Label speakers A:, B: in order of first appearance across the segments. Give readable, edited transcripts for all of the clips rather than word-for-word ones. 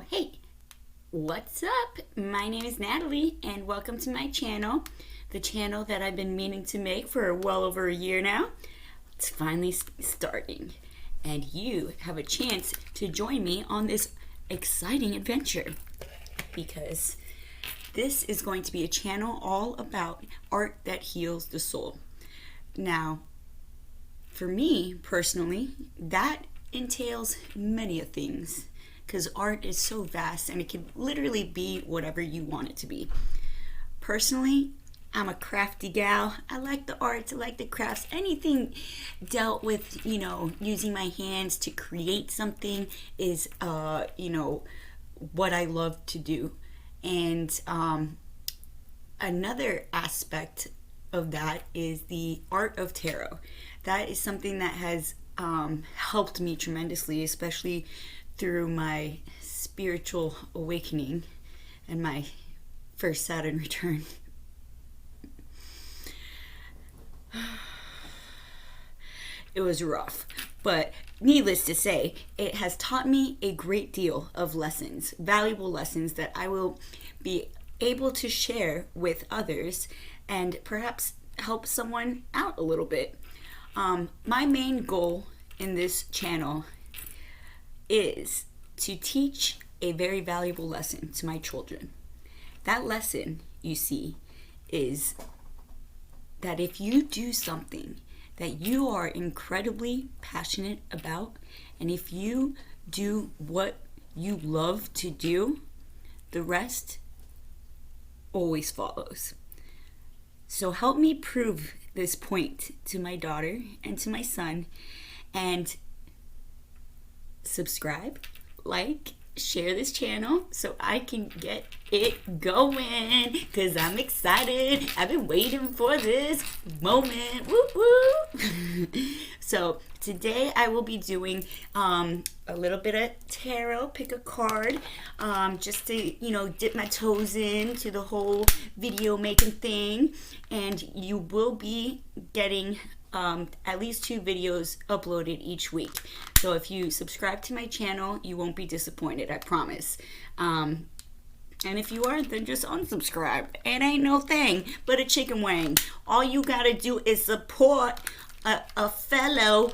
A: Hey, what's up? My name is Natalie and welcome to my channel, the channel that I've been meaning to make for well over a year now. It's finally starting and you have a chance to join me on this exciting adventure because this is going to be a channel all about art that heals the soul. Now, for me personally, that entails many things because art is so vast and it can literally be whatever you want it to be. Personally, I'm a crafty gal. I like the arts, I like the crafts, anything dealt with, using my hands to create something is, what I love to do. And another aspect of that is the art of tarot. That is something that has helped me tremendously, especially through my spiritual awakening and my first Saturn return. It was rough, but needless to say, it has taught me a great deal of lessons, valuable lessons that I will be able to share with others and perhaps help someone out a little bit. My main goal in this channel is to teach a very valuable lesson to my children. That lesson, you see, is that if you do something that you are incredibly passionate about, and if you do what you love to do, the rest always follows. So help me prove this point to my daughter and to my son, and subscribe, like, share this channel so I can get it going because I'm excited. I've been waiting for this moment. Woo woo. So today I will be doing a little bit of tarot, pick a card, just to dip my toes into the whole video making thing, and you will be getting at least 2 videos uploaded each week. So if you subscribe to my channel, you won't be disappointed, I promise. And if you are, then just unsubscribe. It ain't no thing but a chicken wing. All you gotta do is support a fellow,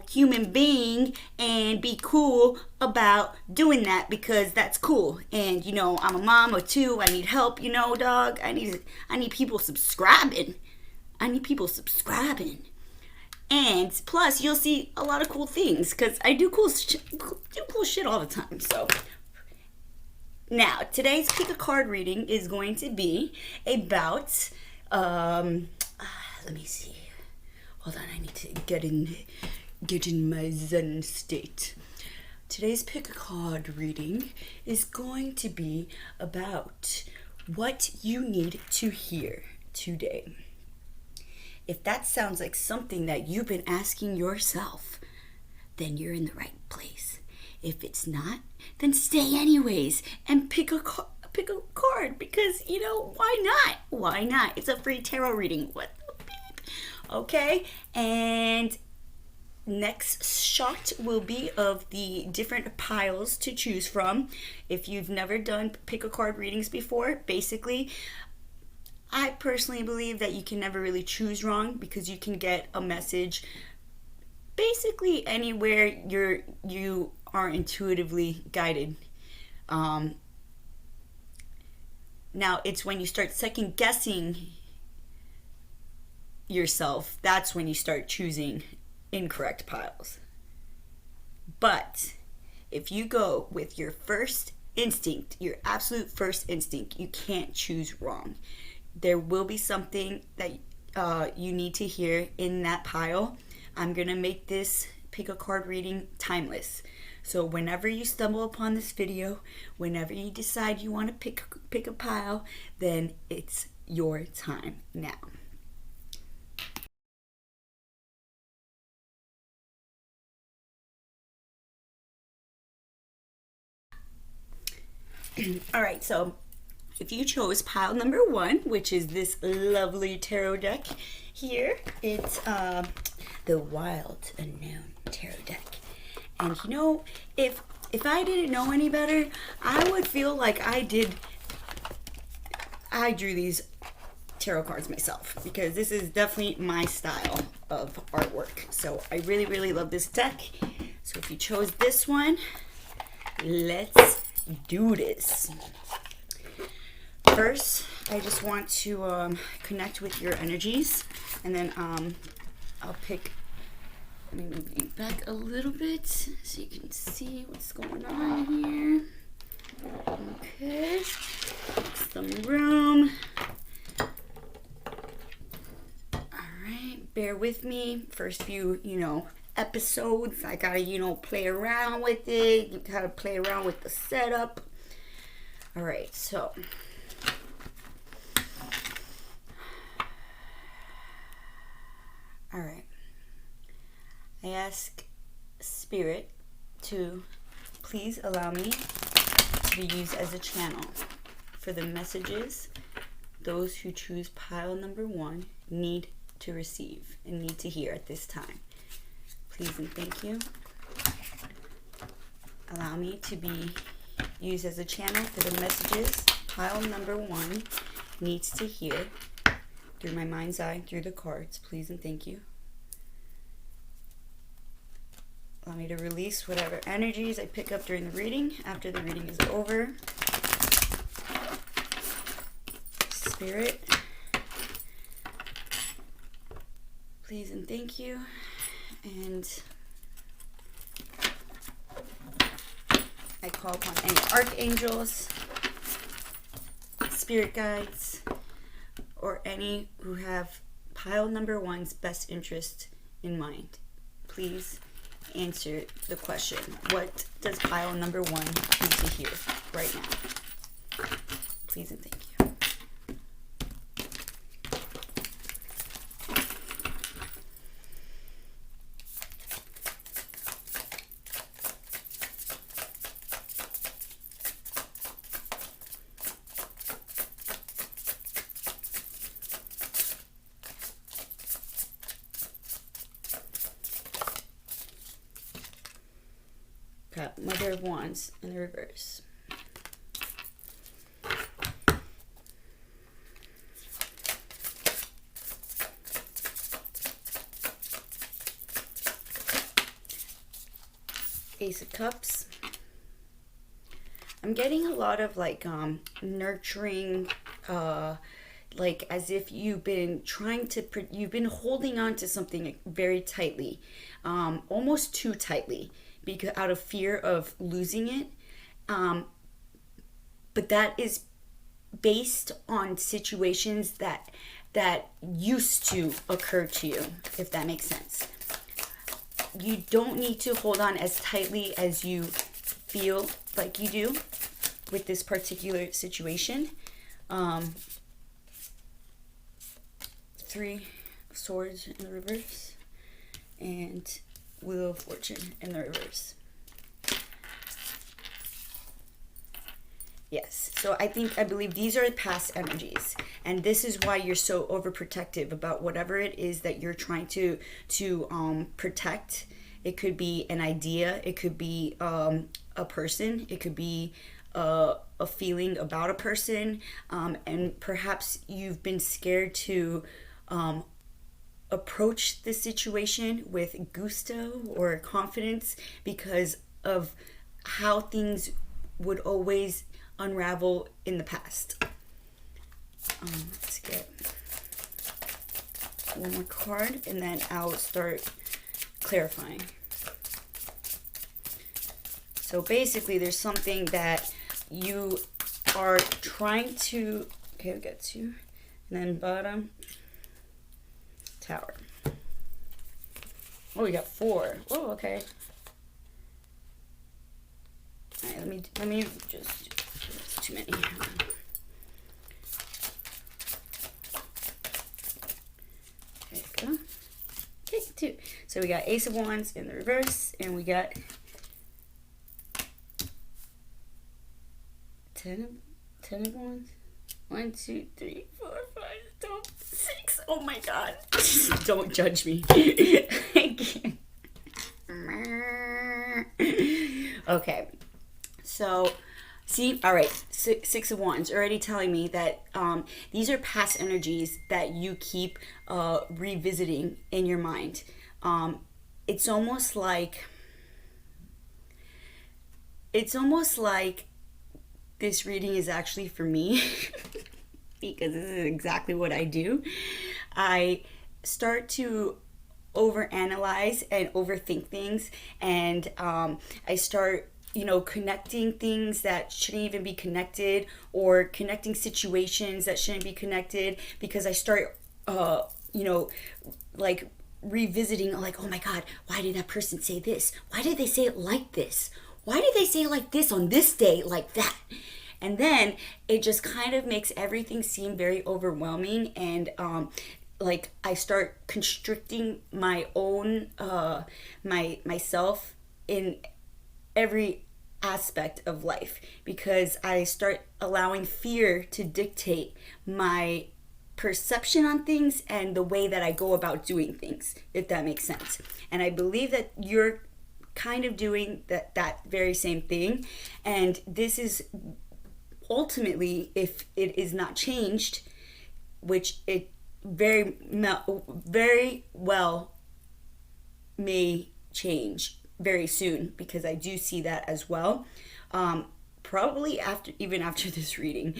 A: human being and be cool about doing that because that's cool. And I'm a mom of 2. I need help, dog. I need people subscribing. And plus you'll see a lot of cool things because I do cool shit all the time. So now today's pick a card reading is going to be about let me see, hold on, I need to get in my zen state. Today's pick a card reading is going to be about what you need to hear today. If that sounds like something that you've been asking yourself, then you're in the right place. If it's not, then stay anyways and pick a card because, why not? Why not? It's a free tarot reading. What the beep? Okay, and next shot will be of the different piles to choose from. If you've never done pick a card readings before, basically, I personally believe that you can never really choose wrong because you can get a message basically anywhere you are intuitively guided. Now it's when you start second guessing yourself, that's when you start choosing incorrect piles. But if you go with your first instinct, your absolute first instinct, you can't choose wrong. There will be something that you need to hear in that pile. I'm going to make this pick a card reading timeless. So whenever you stumble upon this video, whenever you decide you want to pick a pile, then it's your time now. All right, so if you chose pile number 1, which is this lovely tarot deck here, it's the Wild Unknown Tarot deck. And if if I didn't know any better, I would feel like I drew these tarot cards myself, because this is definitely my style of artwork. So I really, really love this deck. So if you chose this one, let's do this. First, I just want to connect with your energies, and then I'll pick. Let me move you back a little bit so you can see what's going on here. Okay, make some room. Alright, bear with me. First few, episodes, I gotta, play around with it. You gotta play around with the setup. Alright, so. Alright. I ask Spirit to please allow me to be used as a channel for the messages those who choose pile number 1 need to receive and need to hear at this time. Please and thank you. Allow me to be used as a channel for the messages pile number 1 needs to hear through my mind's eye, through the cards. Please and thank you. Allow me to release whatever energies I pick up during the reading after the reading is over. Spirit, please and thank you. And I call upon any archangels, spirit guides, or any who have pile number 1's best interest in mind. Please answer the question. What does pile number 1 need to hear right now? Please and thank you. Got Mother of Wands in the reverse. Ace of Cups. I'm getting a lot of nurturing, like as if you've been you've been holding on to something very tightly, almost too tightly, because out of fear of losing it. But that is based on situations that used to occur to you, if that makes sense. You don't need to hold on as tightly as you feel like you do with this particular situation. 3 of Swords in the reverse and Wheel of Fortune in the reverse. Yes, so I believe these are past energies, and this is why you're so overprotective about whatever it is that you're trying to protect. It could be an idea, it could be a person, it could be a feeling about a person, and perhaps you've been scared to approach the situation with gusto or confidence because of how things would always unravel in the past. Let's get one more card and then I'll start clarifying. So basically there's something that you are trying to, okay, we got 2, and then bottom, Tower. Oh, we got 4. Oh, okay. All right, let me just, that's too many. There you go. Okay, 2. So we got Ace of Wands in the reverse, and we got 10 of Wands. 1, 2, 3, 4, 5, 6. Oh my God. Don't judge me. I can't. Okay. So, see, all right, Six of Wands already telling me that these are past energies that you keep revisiting in your mind. It's almost like this reading is actually for me because this is exactly what I do. I start to overanalyze and overthink things, and I start connecting things that shouldn't even be connected, or connecting situations that shouldn't be connected, because I start like revisiting, like, oh my god, why did that person say this? Why did they say it like this? Why did they say it like this on this day, like that? And then it just kind of makes everything seem very overwhelming, and like I start constricting my own myself in every aspect of life, because I start allowing fear to dictate my perception on things and the way that I go about doing things, if that makes sense. And I believe that you're kind of doing that very same thing, and this is ultimately, if it is not changed, which it very well may change very soon, because I do see that as well. Probably even after this reading,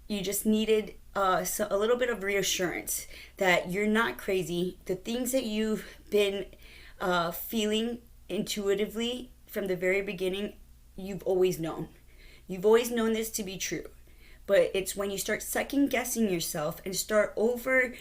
A: you just needed a little bit of reassurance that you're not crazy. The things that you've been feeling intuitively from the very beginning, you've always known. You've always known this to be true. But it's when you start second guessing yourself and start over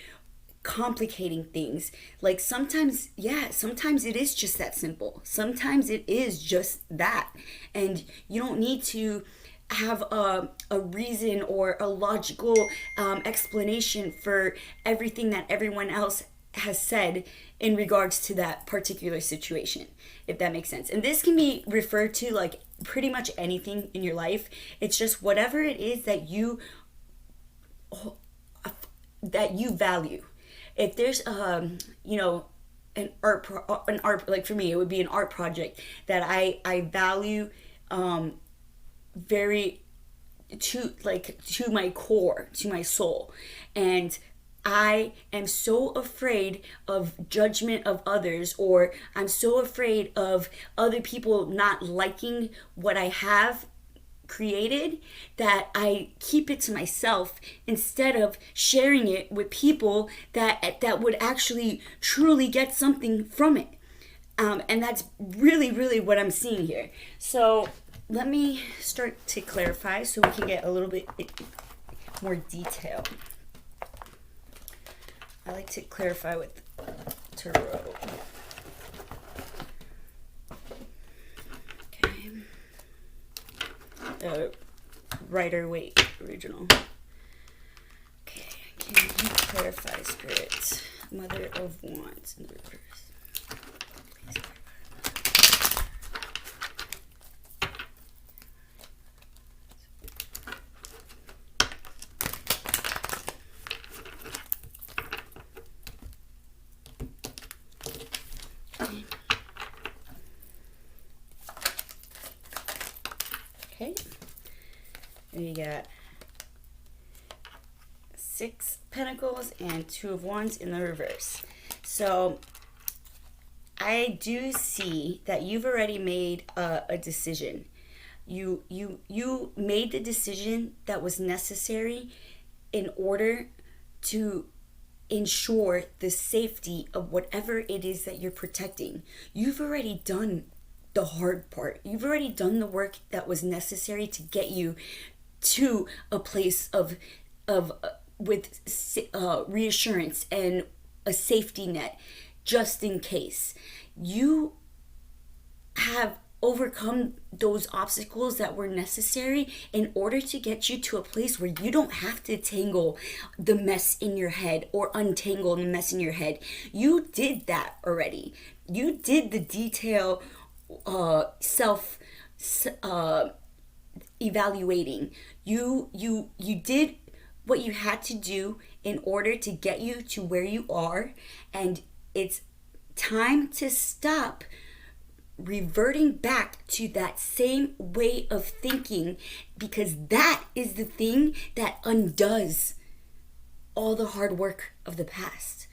A: complicating things. Like sometimes it is just that simple. Sometimes it is just that. And you don't need to have a reason or a logical explanation for everything that everyone else has said in regards to that particular situation, if that makes sense. And this can be referred to like pretty much anything in your life. It's just whatever it is that you value. If there's an art, like for me it would be an art project that I value very to my core, to my soul, and I am so afraid of judgment of others, or I'm so afraid of other people not liking what I have created, that I keep it to myself instead of sharing it with people that would actually truly get something from it. And that's really, really what I'm seeing here. So let me start to clarify so we can get a little bit more detail. I like to clarify with tarot. Okay. Rider-Waite original. Okay, can you clarify, Spirit? Mother of Wands in the reverse. Okay, we got 6 Pentacles and 2 of Wands in the reverse. So I do see that you've already made a decision. You made the decision that was necessary in order to ensure the safety of whatever it is that you're protecting. You've already done the hard part. You've already done the work that was necessary to get you to a place of with reassurance and a safety net, just in case. You have overcome those obstacles that were necessary in order to get you to a place where you don't have to tangle the mess in your head or untangle the mess in your head. You did that already. You did the detail self evaluating. You did what you had to do in order to get you to where you are, and it's time to stop reverting back to that same way of thinking, because that is the thing that undoes all the hard work of the past.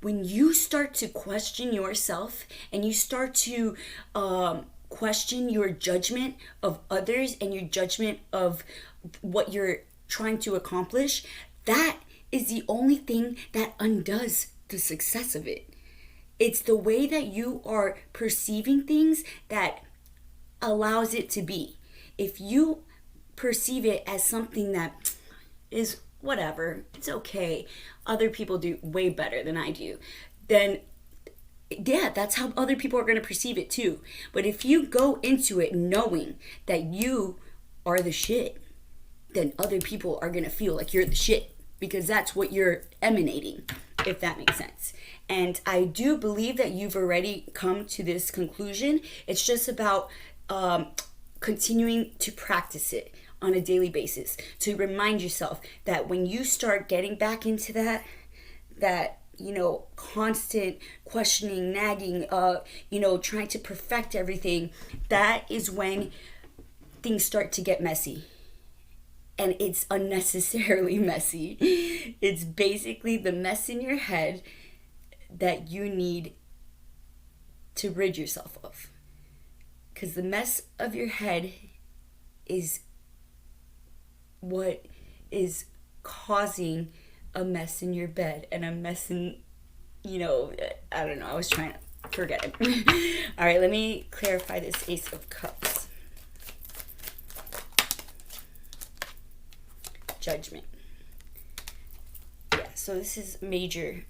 A: When you start to question yourself and you start to question your judgment of others and your judgment of what you're trying to accomplish, that is the only thing that undoes the success of it. It's the way that you are perceiving things that allows it to be. If you perceive it as something that is whatever, it's okay, other people do way better than I do, then yeah, that's how other people are going to perceive it too. But if you go into it knowing that you are the shit, then other people are going to feel like you're the shit, because that's what you're emanating, if that makes sense. And I do believe that you've already come to this conclusion. It's just about continuing to practice it on a daily basis, to remind yourself that when you start getting back into that constant questioning, nagging, trying to perfect everything, that is when things start to get messy. And it's unnecessarily messy. It's basically the mess in your head that you need to rid yourself of. Because the mess of your head is what is causing a mess in your bed and a mess in, I don't know, I was trying to forget it. All right, let me clarify this Ace of Cups. Judgment. Yeah, so this is major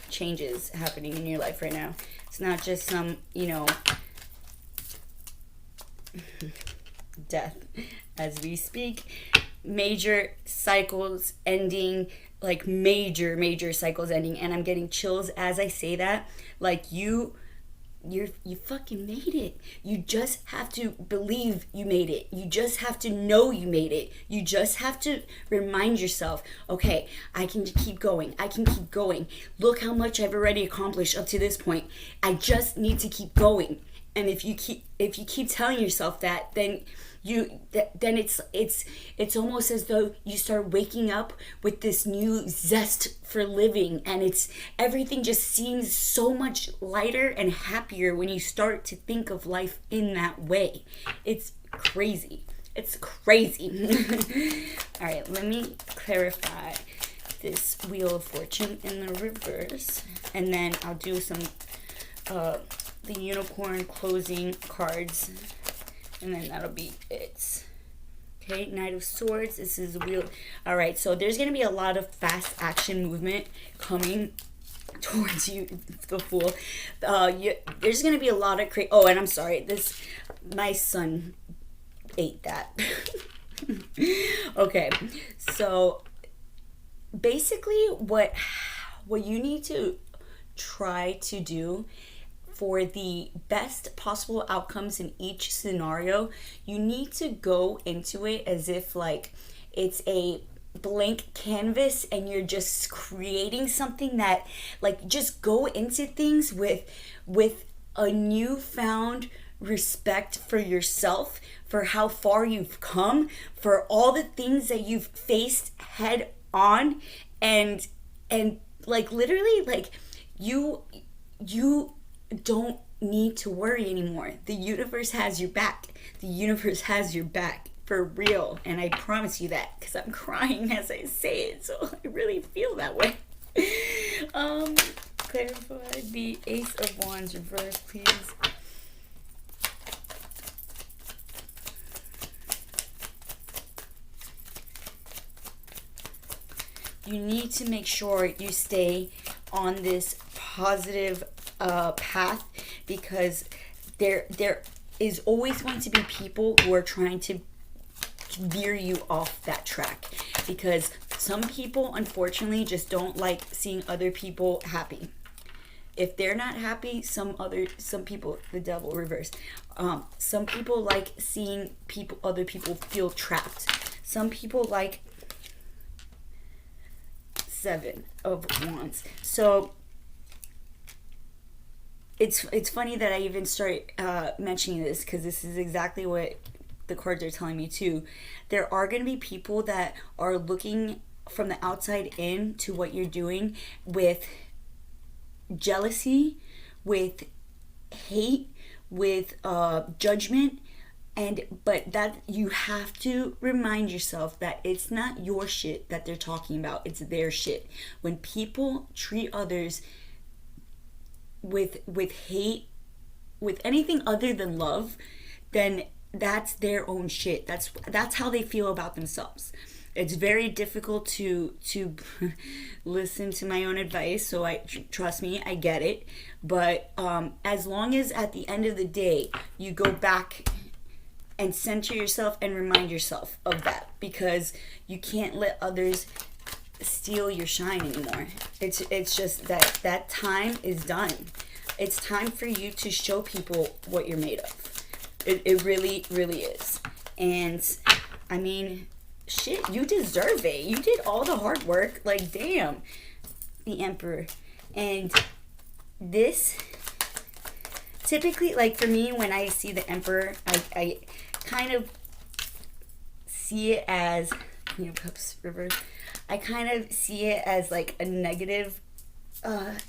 A: changes happening in your life right now. It's not just some, death as we speak. Major cycles ending, like major cycles ending, and I'm getting chills as I say that. Like you fucking made it. You just have to believe you made it. You just have to know you made it. You just have to remind yourself, okay, I can keep going. I can keep going. Look how much I've already accomplished up to this point. I just need to keep going. And if you keep telling yourself that, then it's almost as though you start waking up with this new zest for living, and everything just seems so much lighter and happier when you start to think of life in that way. It's crazy. It's crazy. All right, let me clarify this Wheel of Fortune in the reverse, and then I'll do some the unicorn closing cards, and then that'll be it. Okay, Knight of Swords. This is Wheel. All right, so there's gonna be a lot of fast action movement coming towards you, the Fool. There's gonna be a lot of oh, and I'm sorry, my son ate that. Okay, so basically what you need to try to do for the best possible outcomes in each scenario, you need to go into it as if like it's a blank canvas and you're just creating something that, like, just go into things with a newfound respect for yourself, for how far you've come, for all the things that you've faced head on, and like literally, like you don't need to worry anymore. The universe has your back. The universe has your back for real, and I promise you that, because I'm crying as I say it, so I really feel that way. Clarify the Ace of Wands reverse, please. You need to make sure you stay on this positive path, because there is always going to be people who are trying to veer you off that track, because some people unfortunately just don't like seeing other people happy. If they're not happy, some people, the devil reverse, some people like seeing other people feel trapped. Some people like Seven of Wands. So it's funny that I even start mentioning this, because this is exactly what the cards are telling me too. There are going to be people that are looking from the outside in to what you're doing with jealousy, with hate, with judgment. But that you have to remind yourself that it's not your shit that they're talking about, it's their shit. When people treat others with hate, with anything other than love, then that's their own shit. That's how they feel about themselves. It's very difficult to listen to my own advice, so trust me, I get it. But as long as at the end of the day you go back and center yourself and remind yourself of that, because you can't let others steal your shine anymore. It's just that time is done. It's time for you to show people what you're made of. It really, really is. And I mean, shit, you deserve it. You did all the hard work. Like, damn. The Emperor. And this, typically, like for me, when I see the Emperor, I kind of see it as, Queen of Cups reverse. I kind of see it as like a negative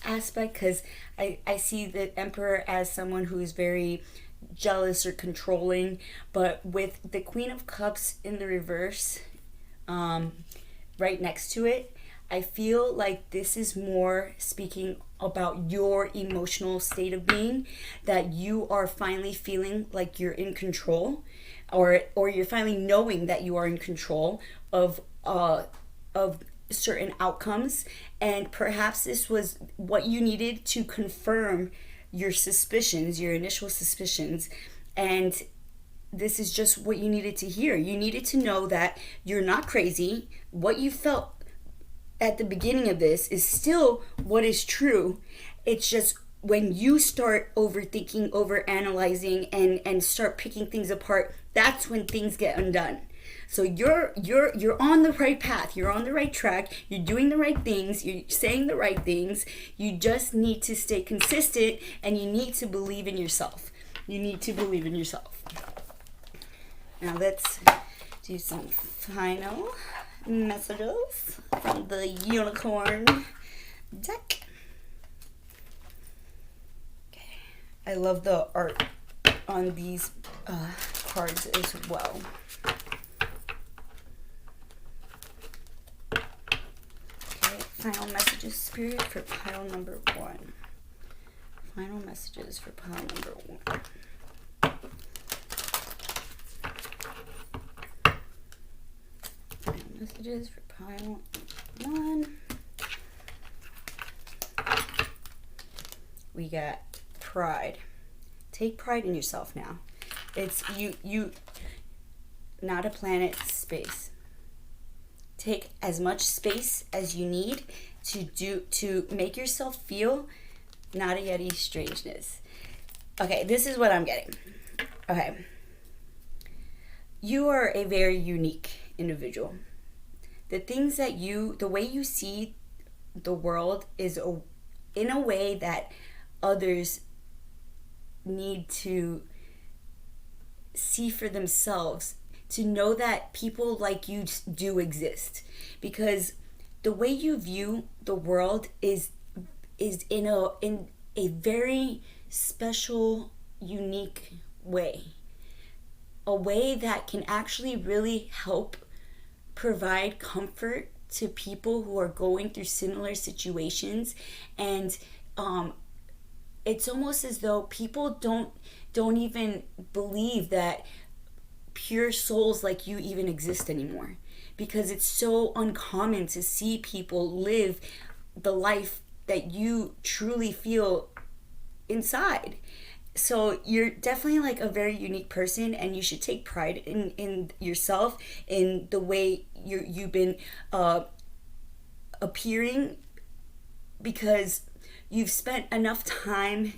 A: aspect, because I see the Emperor as someone who is very jealous or controlling. But with the Queen of Cups in the reverse, right next to it, I feel like this is more speaking about your emotional state of being, that you are finally feeling like you're in control, or you're finally knowing that you are in control of certain outcomes. And perhaps this was what you needed to confirm your suspicions, your initial suspicions. And this is just what you needed to hear. You needed to know that you're not crazy. What you felt at the beginning of this is still what is true. It's just when you start overthinking, overanalyzing, and start picking things apart, that's when things get undone. So you're on the right path. You're on the right track. You're doing the right things. You're saying the right things. You just need to stay consistent, and you need to believe in yourself. You need to believe in yourself. Now let's do some final messages from the unicorn deck. Okay. I love the art on these cards as well. Okay, final messages, Spirit, for pile number 1. Final messages for pile number 1. Messages for pile 1. We got pride. Take pride in yourself now. It's you not a planet, space. Take as much space as you need to make yourself feel not a Yeti strangeness. Okay, this is what I'm getting. Okay. You are a very unique individual. The way you see the world is in a way that others need to see for themselves, to know that people like you do exist. Because the way you view the world is in a very special, unique way. A way that can actually really help provide comfort to people who are going through similar situations. And it's almost as though people don't even believe that pure souls like you even exist anymore, because it's so uncommon to see people live the life that you truly feel inside. So you're definitely like a very unique person, and you should take pride in yourself, in the way you've been appearing, because you've spent enough time,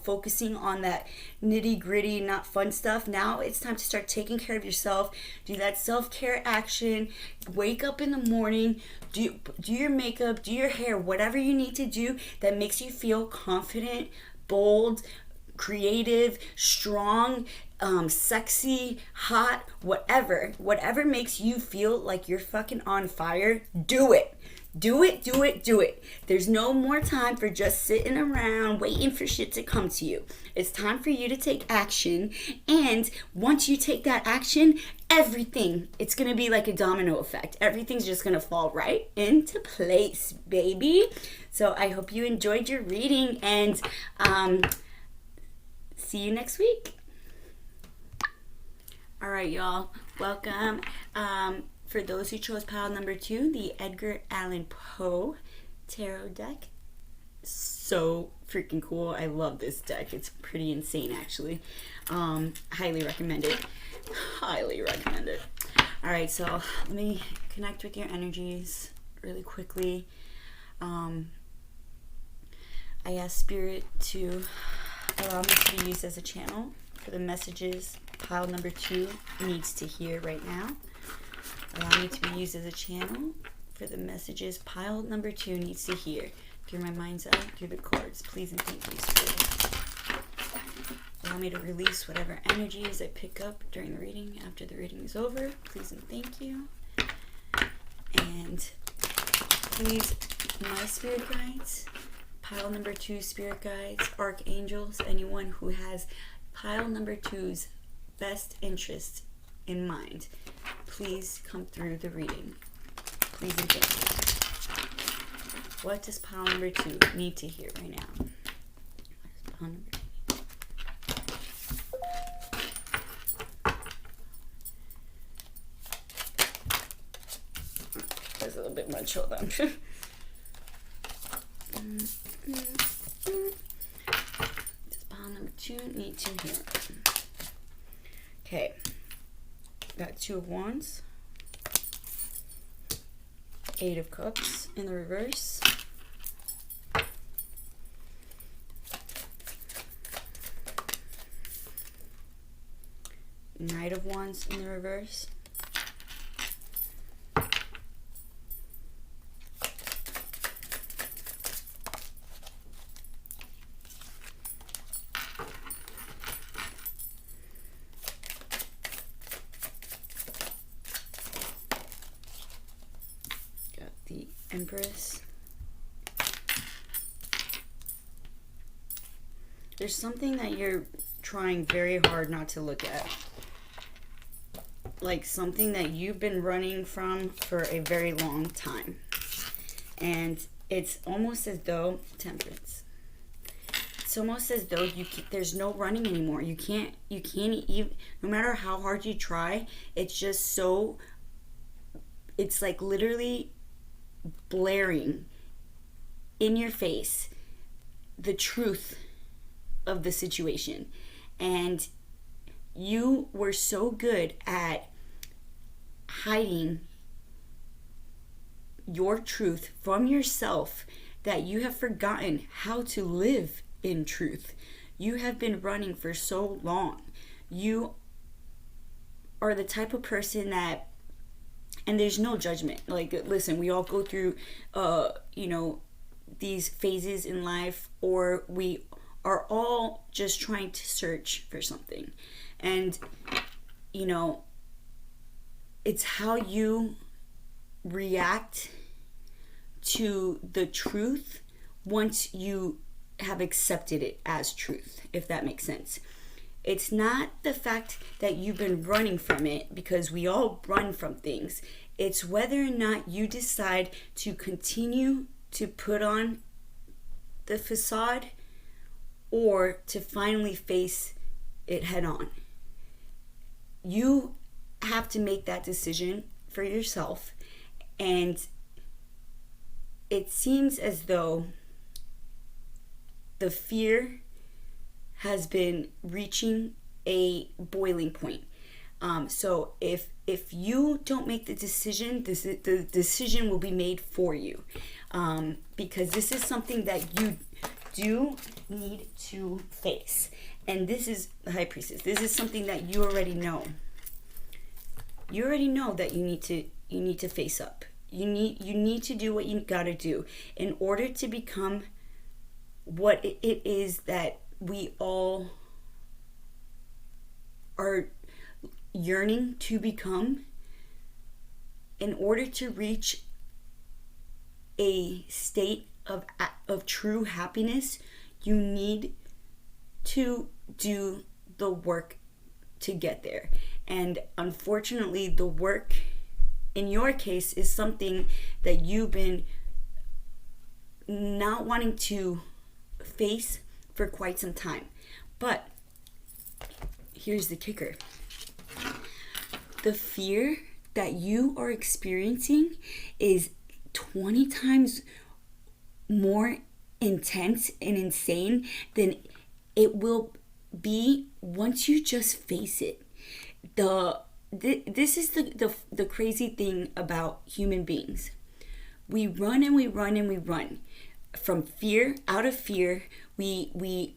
A: focusing on that nitty gritty, not fun stuff. Now it's time to start taking care of yourself. Do that self-care action. Wake up in the morning, do your makeup, do your hair, whatever you need to do that makes you feel confident, bold, creative, strong, sexy, hot, whatever makes you feel like you're fucking on fire, do it. Do it, do it, do it. There's no more time for just sitting around waiting for shit to come to you. It's time for you to take action. And once you take that action, everything, it's going to be like a domino effect. Everything's just going to fall right into place, baby. So I hope you enjoyed your reading, and see you next week. All right, y'all. Welcome. For those who chose pile number 2, the Edgar Allan Poe tarot deck. So freaking cool. I love this deck. It's pretty insane, actually. Highly recommend it. Highly recommend it. All right, so let me connect with your energies really quickly. I ask Spirit to allow me to be used as a channel for the messages pile number 2 needs to hear right now. Allow me to be used as a channel for the messages pile number 2 needs to hear through my mind's eye, through the cards. Please and thank you, Spirit. Allow me to release whatever energies I pick up during the reading after the reading is over. Please and thank you. And please, my spirit guides, pile number 2 spirit guides, archangels, anyone who has pile number 2's best interest in mind, please come through the reading. Please and thank you. What does pile number 2 need to hear right now? What does pile number 2 need? There's a little bit much, hold on. Does pile number 2 need to hear? Okay. Got 2 of Wands, 8 of Cups in the reverse, Knight of Wands in the reverse, Empress. There's something that you're trying very hard not to look at. Like something that you've been running from for a very long time. And it's almost as though, Temperance. It's almost as though there's no running anymore. You can't even, no matter how hard you try, it's just so, it's like literally blaring in your face the truth of the situation. And you were so good at hiding your truth from yourself that you have forgotten how to live in truth. You have been running for so long. You are the type of person that, and there's no judgment. Like, listen, we all go through, these phases in life, or we are all just trying to search for something. And, it's how you react to the truth once you have accepted it as truth, if that makes sense. It's not the fact that you've been running from it, because we all run from things. It's whether or not you decide to continue to put on the facade or to finally face it head on. You have to make that decision for yourself. And it seems as though the fear has been reaching a boiling point. So if you don't make the decision, the decision will be made for you, because this is something that you do need to face. And this is the High Priestess. This is something that you already know. You already know that you need to face up. You need to do what you gotta do in order to become what it is that we all are yearning to become, in order to reach a state of true happiness, you need to do the work to get there. And unfortunately, the work in your case is something that you've been not wanting to face for quite some time. But here's the kicker. The fear that you are experiencing is 20 times more intense and insane than it will be once you just face it. This is the crazy thing about human beings. We run and we run and we run from fear. Out of fear, we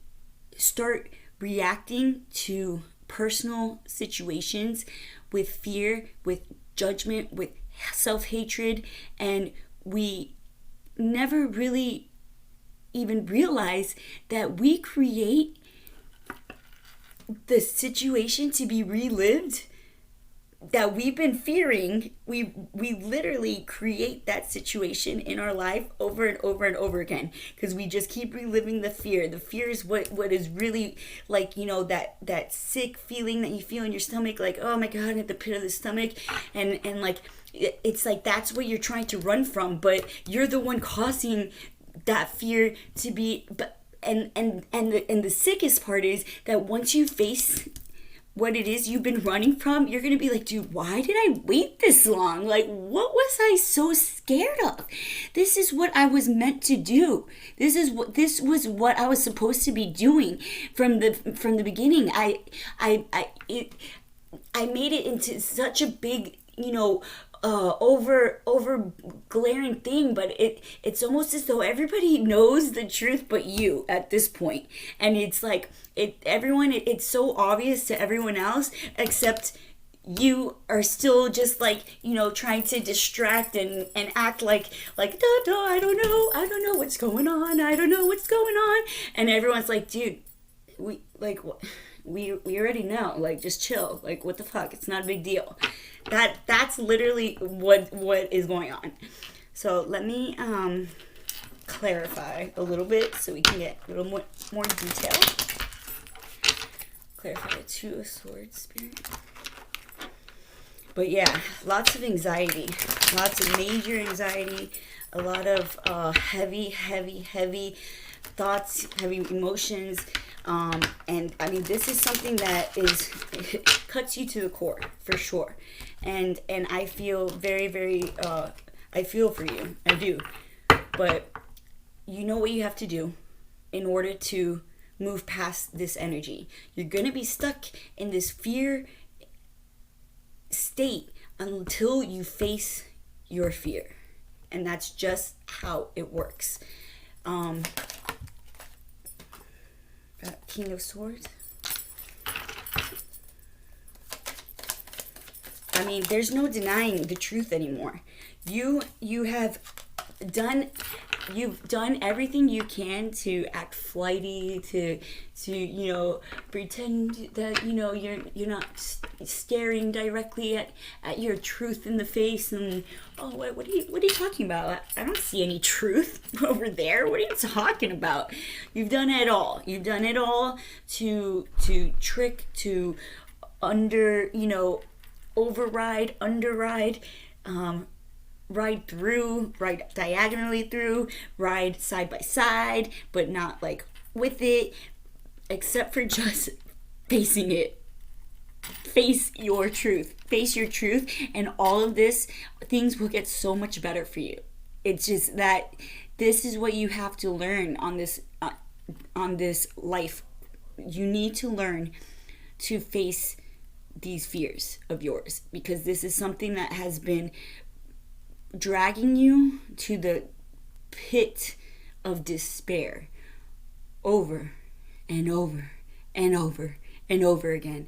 A: start reacting to personal situations with fear, with judgment, with self-hatred, and we never really even realize that we create the situation to be relived that we've been fearing. We literally create that situation in our life over and over and over again, because we just keep reliving the fear. The fear is what is really like, you know, that sick feeling that you feel in your stomach, like, oh my god, at the pit of the stomach, and like it's like that's what you're trying to run from, but you're the one causing that fear to be. But and the sickest part is that once you face what it is you've been running from, you're gonna be like, dude, why did I wait this long? Like, what was I so scared of? This is what I was meant to do. This was what I was supposed to be doing from the beginning. I made it into such a big, you know, over glaring thing, but it's almost as though everybody knows the truth but you at this point. And it's like it's so obvious to everyone else, except you are still just like, you know, trying to distract and act like I don't know what's going on, and everyone's like, dude, we already know, like, just chill, like, what the fuck, it's not a big deal. That's literally what is going on. So let me clarify a little bit so we can get a little more detail. Clarify the Two of Swords spirit. But yeah, lots of anxiety, lots of major anxiety, a lot of heavy thoughts, heavy emotions. And I mean, this is something that it cuts you to the core for sure. And I feel very, I feel for you. I do. But you know what you have to do in order to move past this energy. You're going to be stuck in this fear state until you face your fear. And that's just how it works. King of Swords. I mean, there's no denying the truth anymore. You've done everything you can to act flighty, to you know, pretend that, you know, you're not staring directly at your truth in the face, and what are you talking about? I don't see any truth over there. What are you talking about? You've done it all. You've done it all to trick, to override, underride, ride through, ride diagonally through, ride side by side, but not like with it, except for just facing it. Face your truth, and all of things will get so much better for you. It's just that this is what you have to learn on this life. You need to learn to face these fears of yours, because this is something that has been dragging you to the pit of despair over and over and over and over again,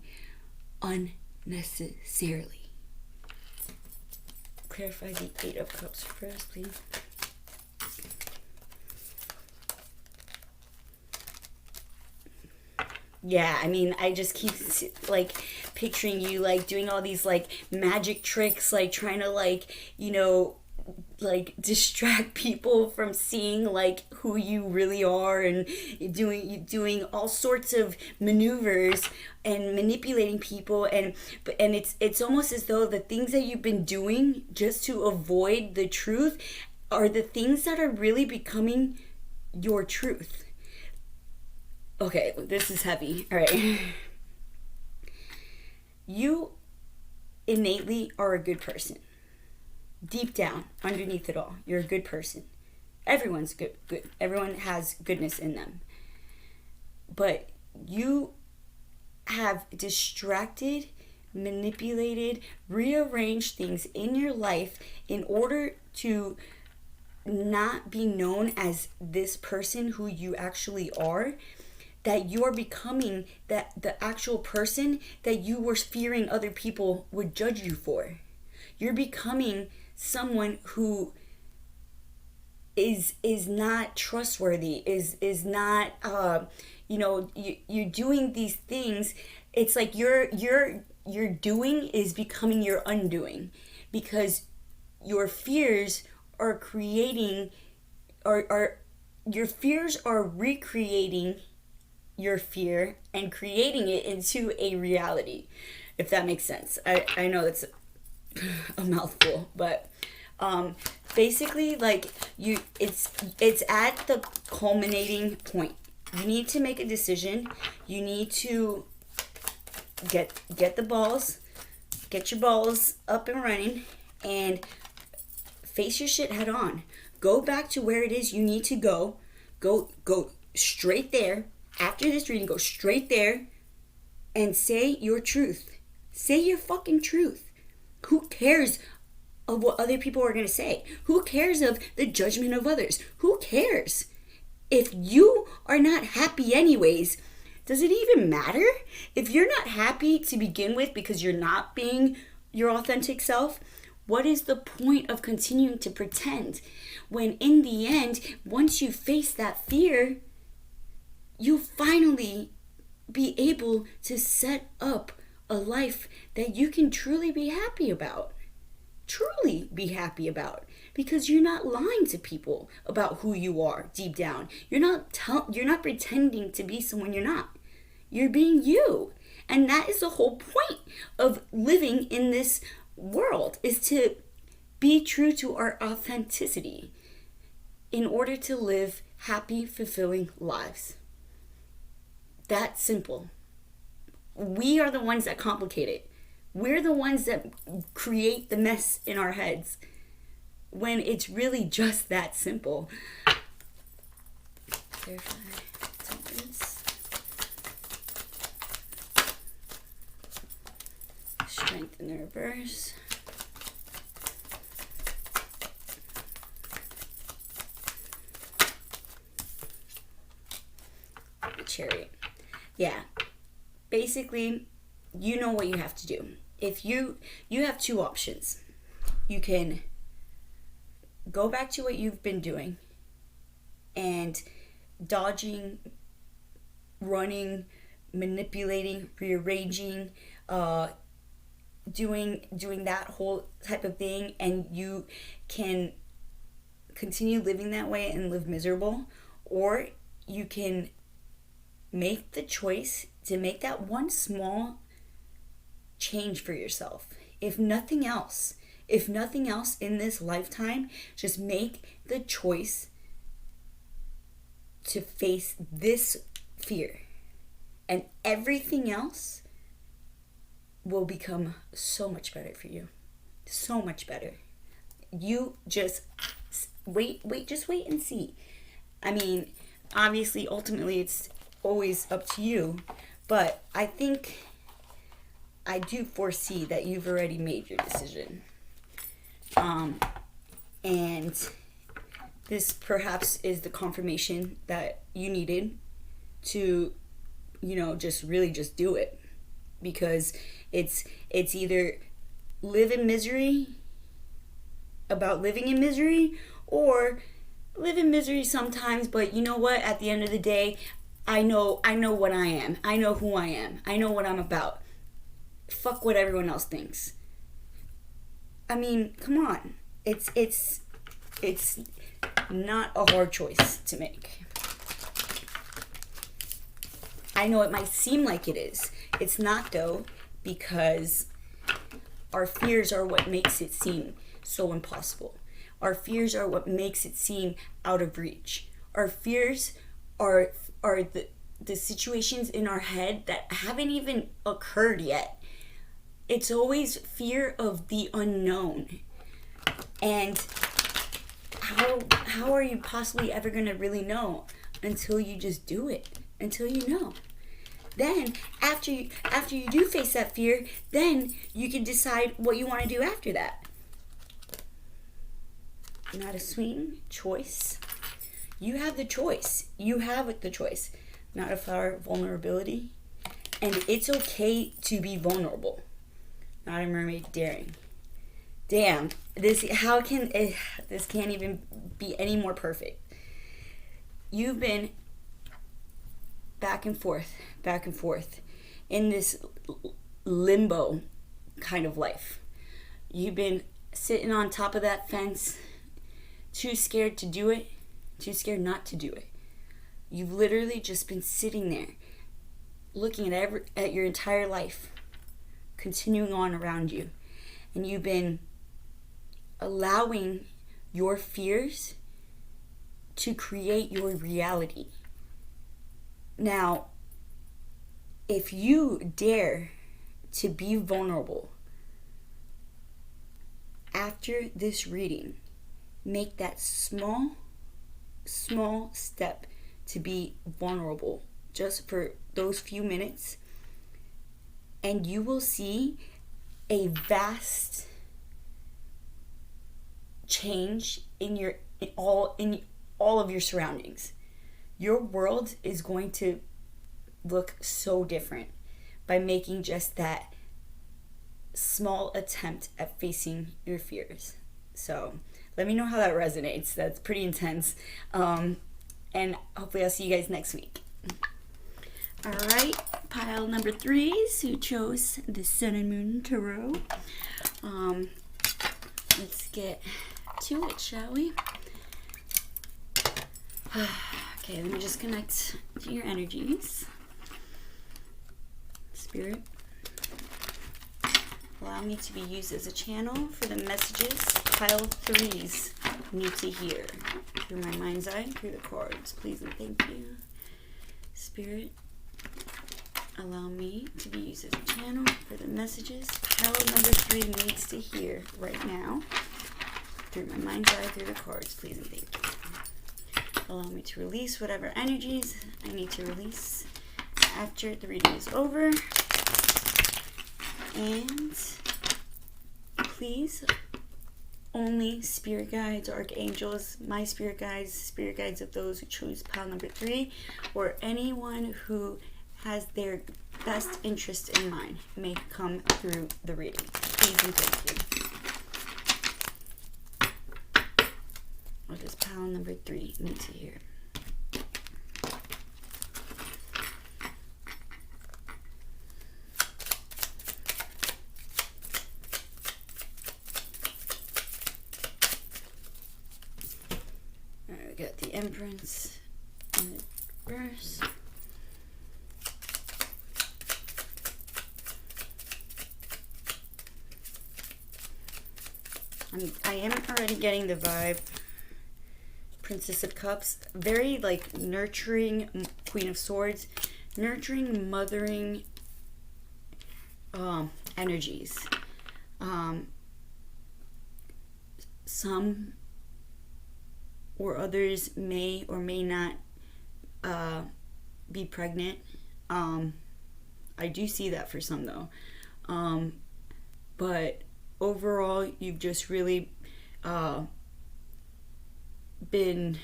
A: unnecessarily. Clarify the Eight of Cups for us, please. Yeah, I mean, I just keep like picturing you like doing all these like magic tricks, like trying to like, like distract people from seeing like who you really are, and doing all sorts of maneuvers and manipulating people, and it's almost as though the things that you've been doing just to avoid the truth are the things that are really becoming your truth. Okay, this is heavy. All right. You innately are a good person. Deep down, underneath it all, you're a good person. Everyone's good. Everyone has goodness in them. But you have distracted, manipulated, rearranged things in your life in order to not be known as this person who you actually are, that you're becoming that the actual person that you were fearing other people would judge you for. You're becoming someone who is not trustworthy, is not you're doing these things. It's like your doing is becoming your undoing, because your fears are creating are your fears are recreating your fear and creating it into a reality, if that makes sense. I know that's a mouthful, but basically, like, it's at the culminating point. You need to make a decision. You need to get your balls up and running, and face your shit head on. Go back to where it is you need to go. Go straight there. After this reading, go straight there and say your truth. Say your fucking truth. Who cares of what other people are going to say? Who cares of the judgment of others? Who cares? If you are not happy anyways, does it even matter? If you're not happy to begin with because you're not being your authentic self, what is the point of continuing to pretend when in the end, once you face that fear, you'll finally be able to set up a life that you can truly be happy about. Truly be happy about, because you're not lying to people about who you are deep down. You're not pretending to be someone you're not. You're being you. And that is the whole point of living in this world, is to be true to our authenticity in order to live happy, fulfilling lives. That simple. We are the ones that complicate it. We're the ones that create the mess in our heads when it's really just that simple. Verify temperance. Strength in the reverse. The Chariot. Yeah. Basically, you know what you have to do. If you have two options. You can go back to what you've been doing and dodging, running, manipulating, rearranging, doing that whole type of thing, and you can continue living that way and live miserable, or you can make the choice to make that one small change for yourself. If nothing else in this lifetime, just make the choice to face this fear, and everything else will become so much better for you. So much better. You just wait and see. I mean, obviously, ultimately, it's always up to you, but I think I do foresee that you've already made your decision. And this perhaps is the confirmation that you needed to, just really just do it. Because it's either live in misery about living in misery, or live in misery sometimes, but you know what? At the end of the day, I know what I am. I know who I am. I know what I'm about. Fuck what everyone else thinks. I mean, come on. It's not a hard choice to make. I know it might seem like it is. It's not though, because our fears are what makes it seem so impossible. Our fears are what makes it seem out of reach. Our fears are the situations in our head that haven't even occurred yet. It's always fear of the unknown. And how are you possibly ever going to really know until you just do it? Until you know. Then, after you do face that fear, then you can decide what you want to do after that. Not a swing, choice. You have the choice. You have the choice. Not a flower of vulnerability. And it's okay to be vulnerable. Not a mermaid daring. Damn, this can't even be any more perfect. You've been back and forth in this limbo kind of life. You've been sitting on top of that fence, too scared to do it, too scared not to do it. You've literally just been sitting there looking at your entire life continuing on around you, and you've been allowing your fears to create your reality. Now, if you dare to be vulnerable after this reading, make that small step to be vulnerable just for those few minutes, and you will see a vast change in all of your surroundings. Your world is going to look so different by making just that small attempt at facing your fears. So let me know how that resonates. That's pretty intense. And hopefully I'll see you guys next week. All right, pile number 3, who chose the Sun and Moon Tarot. Let's get to it, shall we? Okay, let me just connect to your energies. Spirit, allow me to be used as a channel for the messages pile 3s need to hear. Through my mind's eye, through the cards, please and thank you. Spirit, allow me to be used as a channel for the messages pile number 3 needs to hear right now. Through my mind's eye, through the cards, please and thank you. Allow me to release whatever energies I need to release after the reading is over. And please, only spirit guides, archangels, my spirit guides of those who choose pile number 3, or anyone who has their best interest in mind may come through the reading. Please and thank you. What does pile number 3 need to hear? Alright, we got the Empress and the Reverse. I am already getting the vibe. Princess of Cups, very like nurturing. Queen of Swords, nurturing, mothering energies. Some or others may or may not be pregnant. I do see that for some though. But overall, you've just really been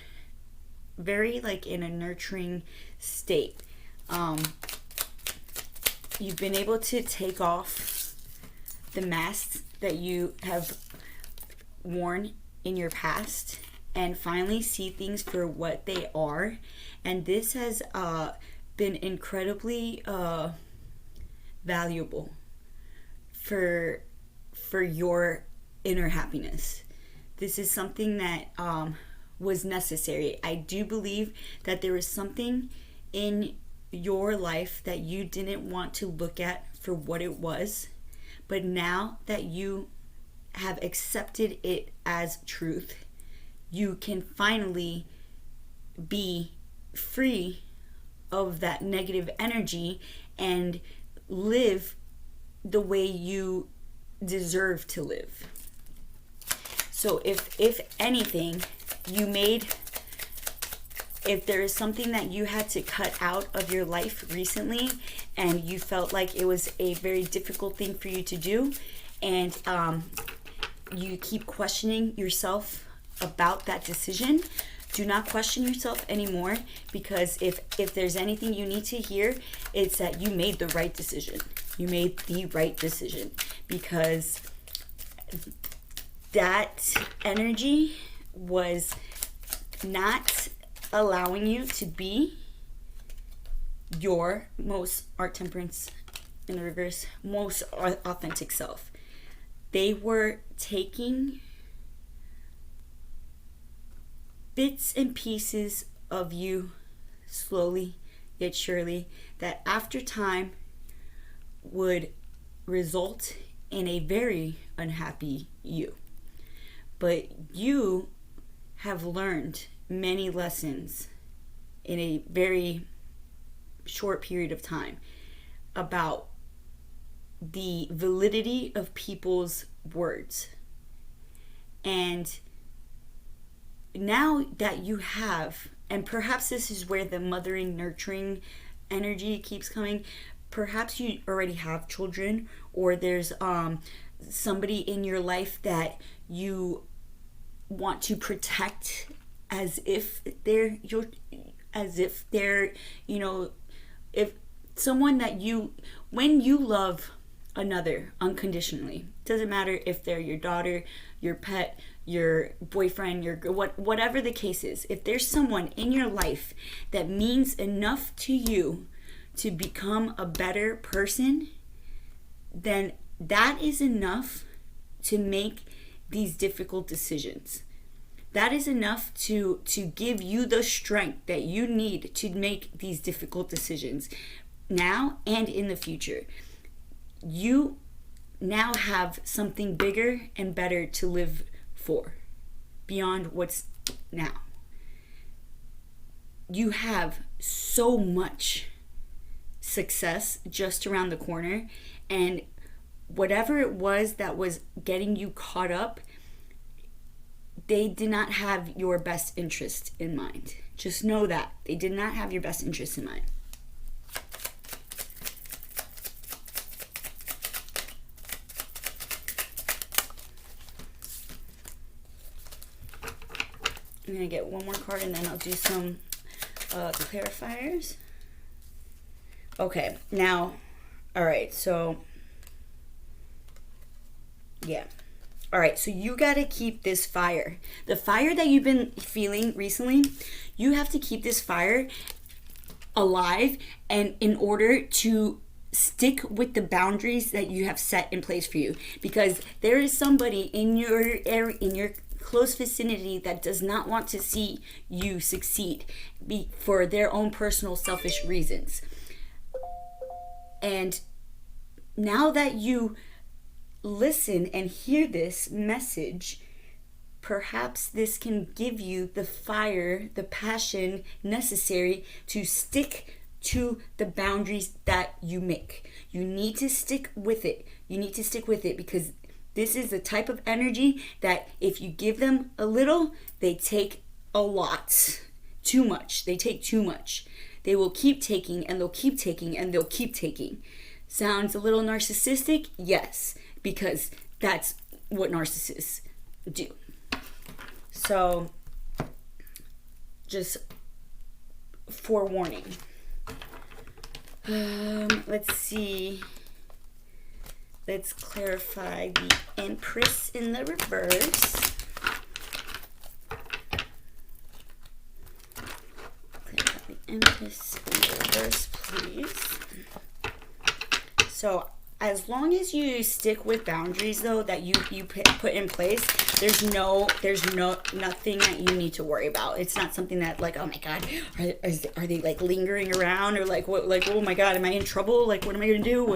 A: very like in a nurturing state. You've been able to take off the masks that you have worn in your past, and finally see things for what they are. And this has been incredibly valuable for your inner happiness. This is something that was necessary. I do believe that there is something in your life that you didn't want to look at for what it was, but now that you have accepted it as truth, you can finally be free of that negative energy and live the way you deserve to live. So if anything, if there is something that you had to cut out of your life recently and you felt like it was a very difficult thing for you to do, and you keep questioning yourself about that decision, do not question yourself anymore, because if there's anything you need to hear, it's that you made the right decision. You made the right decision, because that energy was not allowing you to be your most art temperance in the reverse, most authentic self. They were taking bits and pieces of you slowly yet surely, that after time would result in a very unhappy you. But you have learned many lessons in a very short period of time about the validity of people's words. And now that you have, and perhaps this is where the mothering, nurturing energy keeps coming, perhaps you already have children, or there's somebody in your life that you want to protect as if they're if someone that when you love another unconditionally, doesn't matter if they're your daughter, your pet, your boyfriend, your whatever the case is, if there's someone in your life that means enough to you to become a better person, then that is enough to make these difficult decisions. That is enough to give you the strength that you need to make these difficult decisions now and in the future. You now have something bigger and better to live for beyond what's now. You have so much success just around the corner, and whatever it was that was getting you caught up, they did not have your best interest in mind. Just know that. They did not have your best interest in mind. I'm going to get one more card and then I'll do some clarifiers. Okay, now, all right, so, yeah. All right, so you got to keep this fire. The fire that you've been feeling recently, you have to keep this fire alive, and in order to stick with the boundaries that you have set in place for you, because there is somebody in your area, in your close vicinity, that does not want to see you succeed for their own personal selfish reasons. And now that you listen and hear this message, perhaps this can give you the fire, the passion necessary to stick to the boundaries that you make. You need to stick with it. You need to stick with it, because this is the type of energy that if you give them a little, they take a lot. Too much. They take too much. They will keep taking, and they'll keep taking, and they'll keep taking. Sounds a little narcissistic? Yes, because that's what narcissists do. So, just forewarning. Let's see. Let's clarify the Empress in the reverse. Empress in reverse, please. So as long as you stick with boundaries though that you put in place, there's nothing that you need to worry about. It's not something that like, oh my god, are they like lingering around, or like what, like, oh my god, am I in trouble, like what am I gonna do,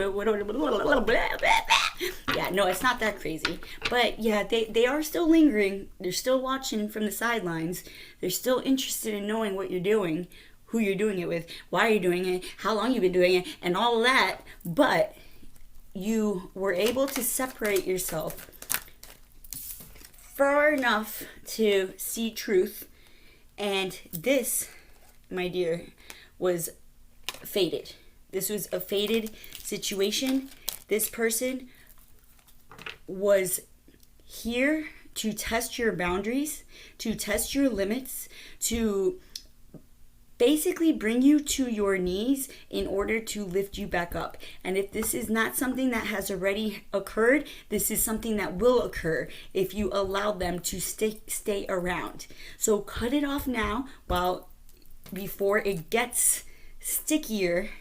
A: yeah, no, it's not that crazy. But yeah, they are still lingering. They're still watching from the sidelines. They're still interested in knowing what you're doing, who you're doing it with, why you're doing it, how long you've been doing it, and all of that. But you were able to separate yourself far enough to see truth. And this, my dear, was fated. This was a fated situation. This person was here to test your boundaries, to test your limits, to basically bring you to your knees in order to lift you back up. And if this is not something that has already occurred, this is something that will occur if you allow them to stay around. So cut it off now before it gets stickier,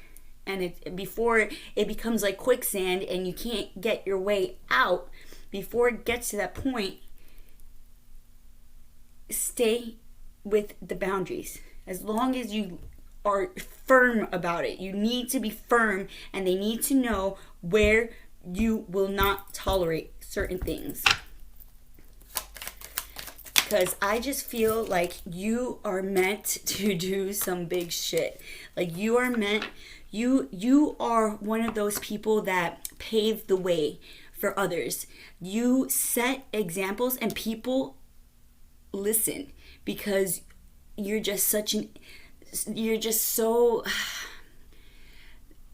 A: and before it becomes like quicksand and you can't get your way out. Before it gets to that point, stay with the boundaries. As long as you are firm about it. You need to be firm, and they need to know where you will not tolerate certain things. Because I just feel like you are meant to do some big shit. Like you are one of those people that pave the way for others. You set examples and people listen because you're just so,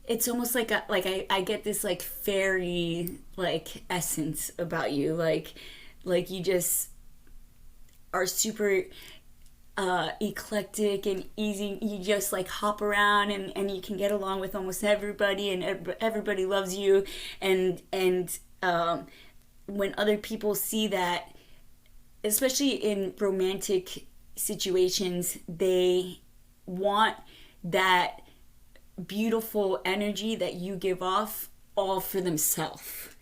A: it's almost like I get this like fairy like essence about you, like you just are super eclectic and easy. You just like hop around and you can get along with almost everybody, and everybody loves you, and when other people see that, especially in romantic situations, they want that beautiful energy that you give off all for themselves.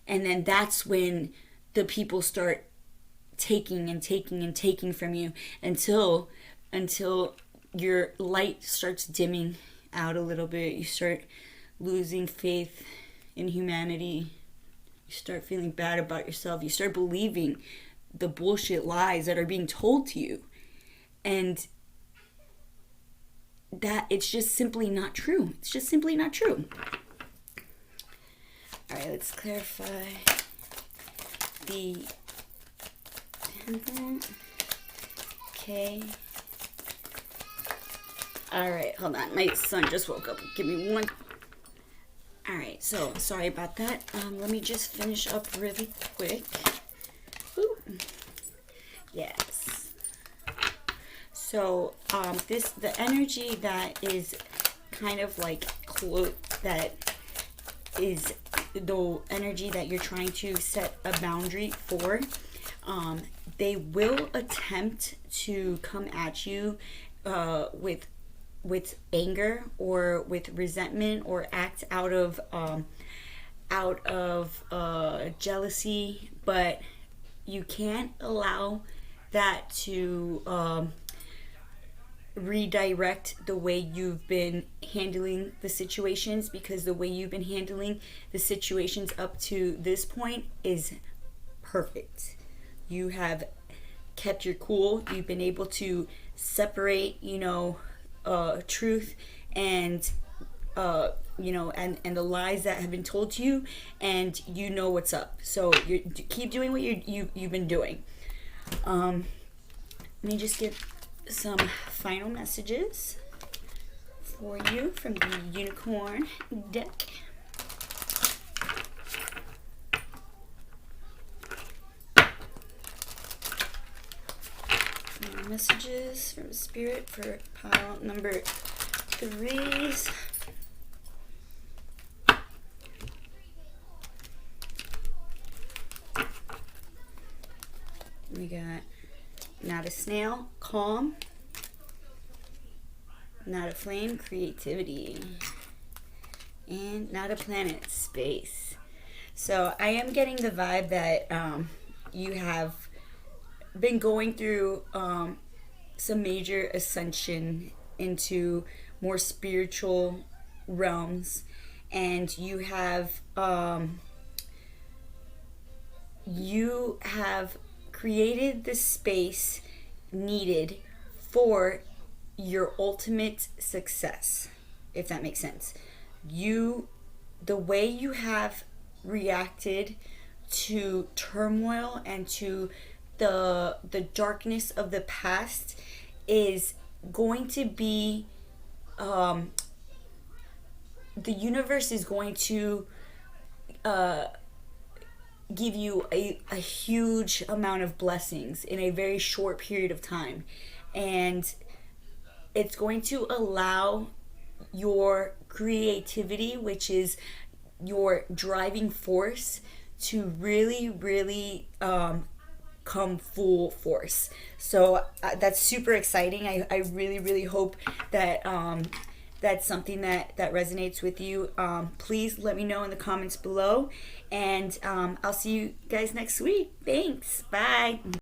A: And then that's when the people start taking and taking and taking from you until your light starts dimming out a little bit. You start losing faith in humanity. You start feeling bad about yourself. You start believing the bullshit lies that are being told to you. And that it's just simply not true. It's just simply not true. All right, let's clarify the okay. All right, hold on. My son just woke up. Give me one. All right, so sorry about that. Let me just finish up really quick. Ooh. Yes. So the energy that is kind of like that is the energy that you're trying to set a boundary for. They will attempt to come at you with anger or with resentment, or act out of jealousy, but you can't allow that to redirect the way you've been handling the situations, because the way you've been handling the situations up to this point is perfect. You have kept your cool. You've been able to separate, truth and and the lies that have been told to you, and you know what's up. So you keep doing what you've been doing. Let me just give some final messages for you from the unicorn deck. Messages from Spirit for pile number 3s. We got not a snail, calm. Not a flame, creativity. And not a planet, space. So I am getting the vibe that you have been going through some major ascension into more spiritual realms, and you have created the space needed for your ultimate success, if that makes sense. The way you have reacted to turmoil and to the darkness of the past is going to be the universe is going to give you a huge amount of blessings in a very short period of time, and it's going to allow your creativity, which is your driving force, to really come full force. So that's super exciting. I really hope that that's something that resonates with you. Please let me know in the comments below, and I'll see you guys next week. Thanks. Bye.